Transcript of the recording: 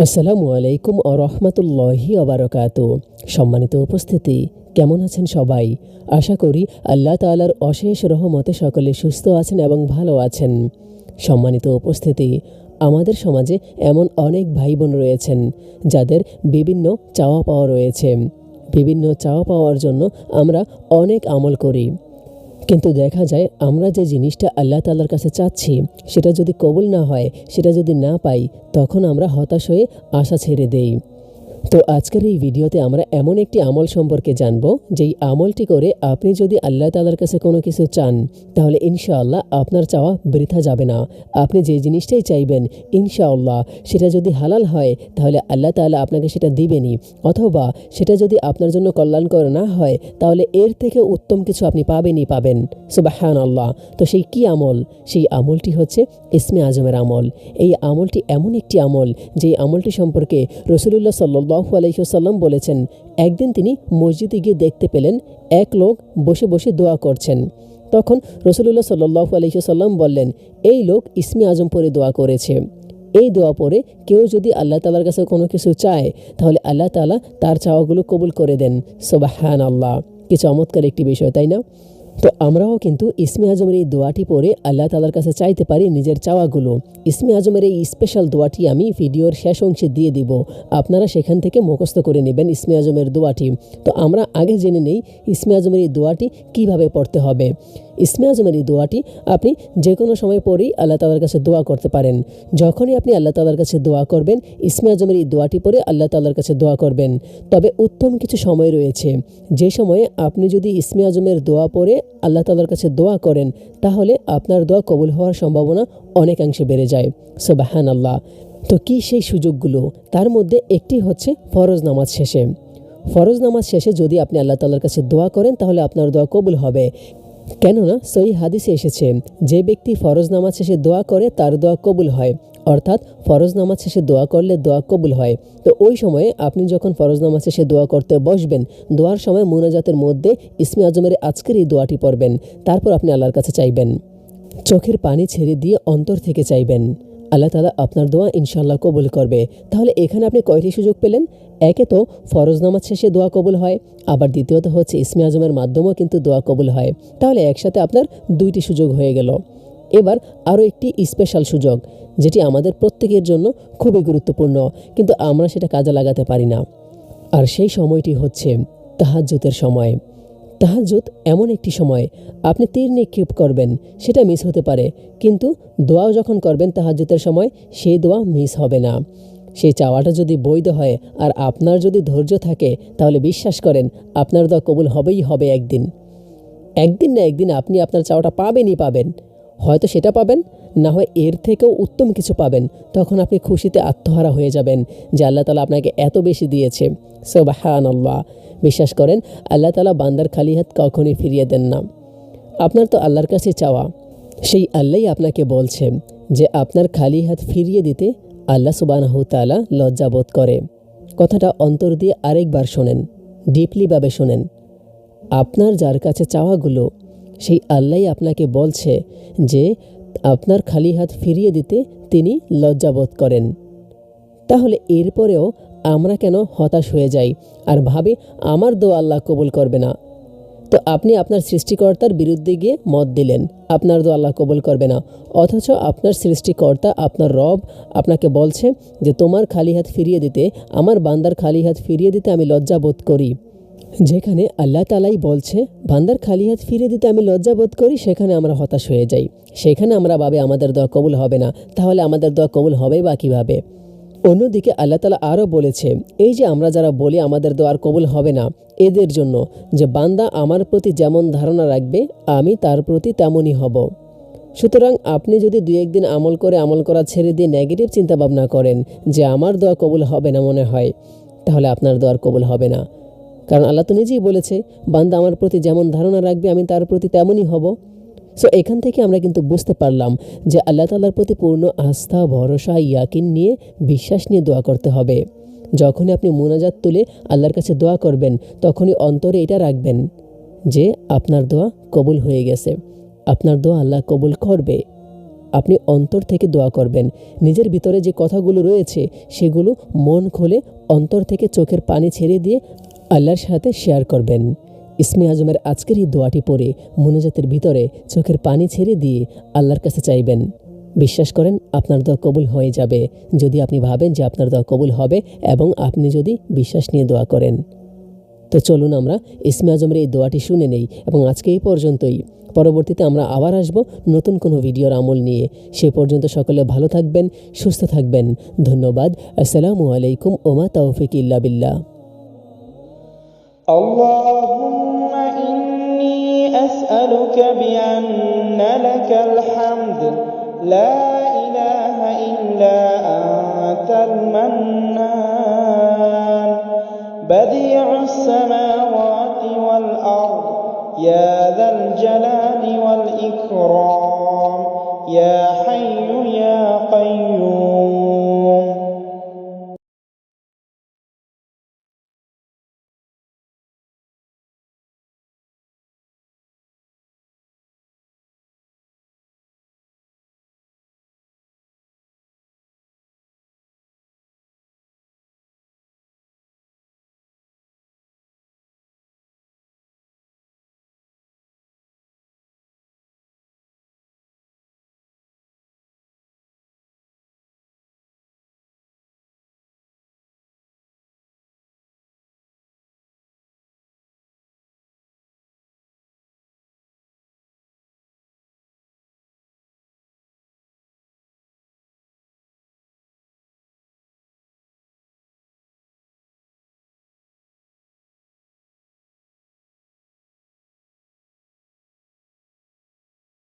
আসসালামু আলাইকুম ও রহমতুল্লাহি ওবারাকাতু। সম্মানিত উপস্থিতি, কেমন আছেন সবাই? আশা করি আল্লাহ তাআলার অশেষ রহমতে সকলে সুস্থ আছেন এবং ভালো আছেন। সম্মানিত উপস্থিতি, আমাদের সমাজে এমন অনেক ভাই বোন রয়েছেন যাদের বিভিন্ন চাওয়া পাওয়া রয়েছে। বিভিন্ন চাওয়া পাওয়ার জন্য আমরা অনেক আমল করি, কিন্তু দেখা যায় আমরা যে জিনিসটা আল্লাহ তাআলার কাছে চাচ্ছি সেটা যদি কবুল না হয়, সেটা যদি না পাই, তখন আমরা হতাশ হয়ে আশা ছেড়ে দেই। তো আজকের এই ভিডিওতে আমরা এমন একটি আমল সম্পর্কে জানব, যেই আমলটি করে আপনি যদি আল্লাহ তাআলার কাছে কোনো কিছু চান, তাহলে ইনশাআল্লাহ আপনার চাওয়া বৃথা যাবে না। আপনি যে জিনিসটাই চাইবেন ইনশাআল্লাহ সেটা যদি হালাল হয়, তাহলে আল্লাহ তাআলা আপনাকে সেটা দিবেনই। অথবা সেটা যদি আপনার জন্য কল্যাণকর না হয়, তাহলে এর থেকে উত্তম কিছু আপনি পাবেন। সুবহানাল্লাহ। তো সেই কি আমল? সেই আমলটি হচ্ছে ইসমে আজমের আমল। এই আমলটি এমন একটি আমল, যেই আমলটি সম্পর্কে রাসূলুল্লাহ সাল্লাল্লাহু আলাইহি ওয়াসাল্লাম বলেছেন, একদিন তিনি মসজিদে গিয়ে দেখতে পেলেন এক লোক বসে বসে দোয়া করছেন। তখন রাসূলুল্লাহ সাল্লাল্লাহু আলাইহি ওয়াসাল্লাম বললেন, এই লোক ইসমে আজম পড়ে দোয়া করেছে। এই দোয়া পড়ে কেউ যদি আল্লাহ তাআলার কাছে কোনো কিছু চায়, তাহলে আল্লাহ তাআলা তার চাওয়াগুলো কবুল করে দেন। সুবহানাল্লাহ। কি চমৎকার একটি বিষয়, তাই না? তো আমরাও কিন্তু ইসমে আজমের এই দোয়াটি পড়ে আল্লাহ তাআলার কাছে চাইতে পারি নিজের চাওয়াগুলো। ইসমে আজমের এই স্পেশাল দোয়াটি আমি ভিডিওর শেষ অংশে দিয়ে দিব, আপনারা সেখান থেকে মুখস্থ করে নেবেন ইসমে আজমের দোয়াটি। তো আমরা আগে জেনে নেই ইসমে আজমের এই দোয়াটি কিভাবে পড়তে হবে। ইসমে আজমের এই দোয়াটি আপনি যে কোনো সময় পড়েই আল্লাহ তাআলার কাছে দোয়া করতে পারেন। যখনই আপনি আল্লাহ তাআলার কাছে দোয়া করবেন, ইসমে আজমের এই দোয়াটি পড়ে আল্লাহ তাআলার কাছে দোয়া করবেন। তবে উত্তম কিছু সময় রয়েছে, যে সময়ে আপনি যদি ইসমে আজমের দোয়া পড়ে আল্লাহ তাআলার কাছে দোয়া করেন, তাহলে আপনার দোয়া কবুল হওয়ার সম্ভাবনা অনেকাংশে বেড়ে যায়। সুবহানাল্লাহ। তো কি সেই সুযোগগুলো? তার মধ্যে একটি হচ্ছে ফরজ নামাজ শেষে। ফরজ নামাজ শেষে যদি আপনি আল্লাহ তাআলার কাছে দোয়া করেন, তাহলে আপনার দোয়া কবুল হবে। কেননা সহিহ হাদিসে এসেছে, যে ব্যক্তি ফরজ নামাজ শেষে দোয়া করে তার দোয়া কবুল হয়। অর্থাৎ ফরজ নামাজ শেষে দোয়া করলে দোয়া কবুল হয়। তো ওই সময়ে আপনি যখন ফরজ নামাজ শেষে দোয়া করতে বসবেন, দোয়ার সময় মুনাজাতের মধ্যে ইসমে আজমের আজকের এই দোয়াটি পড়বেন। তারপর আপনি আল্লাহর কাছে চাইবেন, চোখের পানি ছেড়ে দিয়ে অন্তর থেকে চাইবেন। আল্লাহ তাআলা আপনার দোয়া ইনশাআল্লাহ কবুল করবে। তাহলে এখানে আপনি কয়টি সুযোগ পেলেন? একে তো ফরজ নামাজ শেষে দোয়া কবুল হয়, আবার দ্বিতীয়ত হচ্ছে ইসমে আজমের মাধ্যমেও কিন্তু দোয়া কবুল হয়। তাহলে একসাথে আপনার দুইটি সুযোগ হয়ে গেল। এবার আরও একটি স্পেশাল সুযোগ, যেটি আমাদের প্রত্যেকের জন্য খুবই গুরুত্বপূর্ণ, কিন্তু আমরা সেটা কাজে লাগাতে পারি না। আর সেই সময়টি হচ্ছে তাহাজ্জুদের সময়। তাহাজ্জুদ এমন একটি সময়, আপনি তীর নিক্ষেপ করবেন, সেটা মিস হতে পারে, কিন্তু দোয়াও যখন করবেন তাহাজ্জুদের সময়, সেই দোয়া মিস হবে না। সেই চাওয়াটা যদি বৈধ হয় আর আপনার যদি ধৈর্য থাকে, তাহলে বিশ্বাস করেন আপনার দোয়া কবুল হবেই হবে। একদিন না একদিন আপনি আপনার চাওয়াটা পাবেন। হয়তো সেটা পাবেন, না হয় এর থেকেও উত্তম কিছু পাবেন। তখন আপনি খুশিতে আত্মহারা হয়ে যাবেন যে আল্লাহ তাআলা আপনাকে এত বেশি দিয়েছে। সুবহানাল্লাহ। বিশ্বাস করেন আল্লাহ তাআলা বান্দার খালি হাত কখনই ফিরিয়ে দেন না। আপনার তো আল্লাহর কাছে চাওয়া, সেই আল্লাহই আপনাকে বলছেন যে আপনার খালি হাত ফিরিয়ে দিতে আল্লাহ সুবহানাহু তাআলা লজ্জাবোধ করে। কথাটা অন্তর দিয়ে আরেকবার শোনেন, ডিপলিভাবে শোনেন। আপনার যার কাছে চাওয়াগুলো, সেই আল্লাহই আপনাকে বলছে যে আপনার খালি হাত ফিরিয়ে দিতে তিনি লজ্জাবোধ করেন। তাহলে এরপরেও আমরা কেন হতাশ হয়ে যাই আর ভাবি আমার দোয়া আল্লাহ কবুল করবে না? তো আপনি আপনার সৃষ্টিকর্তার বিরুদ্ধে গিয়ে মত দিলেন, আপনার দোয়া আল্লাহ কবুল করবে না। অথচ আপনার সৃষ্টিকর্তা, আপনার রব আপনাকে বলছে যে তোমার খালি হাত ফিরিয়ে দিতে, আমার বান্দার খালি হাত ফিরিয়ে দিতে আমি লজ্জাবোধ করি। যেখানে আল্লাহ তাআলাই বলছে বান্দার খালি হাত ফিরিয়ে দিতে আমি লজ্জাবোধ করি, সেখানে আমরা হতাশ হয়ে যাই। সেখানে আমরা ভাবি আমাদের দোয়া কবুল হবে না। তাহলে আমাদের দোয়া কবুল হবে বা কীভাবে? অন্যদিকে আল্লাহ তাআলা আরও বলেছে, এই যে আমরা যারা বলি আমাদের দোয়া আর কবুল হবে না, এদের জন্য যে বান্দা আমার প্রতি যেমন ধারণা রাখবে আমি তার প্রতি তেমনই হব। সুতরাং আপনি যদি দুই একদিন আমল করা ছেড়ে দিয়ে নেগেটিভ চিন্তা ভাবনা করেন যে আমার দোয়া কবুল হবে না মনে হয়, তাহলে আপনার দোয়ার কবুল হবে না। কারণ আল্লাহ তো নিজেই বলেছে বান্দা আমার প্রতি যেমন ধারণা রাখবে আমি তার প্রতি তেমনই হব। সো এখান থেকে আমরা কিন্তু বুঝতে পারলাম যে আল্লাহ তাআলার প্রতি পূর্ণ আস্থা, ভরসা, ইয়াকিন নিয়ে, বিশ্বাস নিয়ে দোয়া করতে হবে। যখনই আপনি মুনাজাত তুলে আল্লাহর কাছে দোয়া করবেন, তখনই অন্তরে এটা রাখবেন যে আপনার দোয়া কবুল হয়ে গেছে, আপনার দোয়া আল্লাহ কবুল করবে। আপনি অন্তর থেকে দোয়া করবেন। নিজের ভিতরে যে কথাগুলো রয়েছে সেগুলো মন খুলে অন্তর থেকে চোখের পানি ছেড়ে দিয়ে আল্লাহর সাথে শেয়ার করবেন। ইসমে আজমের আজকের এই দোয়াটি পড়ে মুনাজাতের ভিতরে চোখের পানি ছেড়ে দিয়ে আল্লাহর কাছে চাইবেন। বিশ্বাস করেন আপনার দোয়া কবুল হয়ে যাবে, যদি আপনি ভাবেন যে আপনার দোয়া কবুল হবে এবং আপনি যদি বিশ্বাস নিয়ে দোয়া করেন। তো চলুন আমরা ইসমে আজমের এই দোয়াটি শুনে নেই এবং আজকে এই পর্যন্তই। পরবর্তীতে আমরা আবার আসব নতুন কোনো ভিডিওর আমল নিয়ে। সে পর্যন্ত সকলে ভালো থাকবেন, সুস্থ থাকবেন। ধন্যবাদ। আসসালামু আলাইকুম ওমা তাওফিক ইল্লা বিল্লাহ। اللهم إني أسألك بأن لك الحمد لا إله إلا أنت المنان بديع السماوات والأرض يا ذا الجلال والإكرام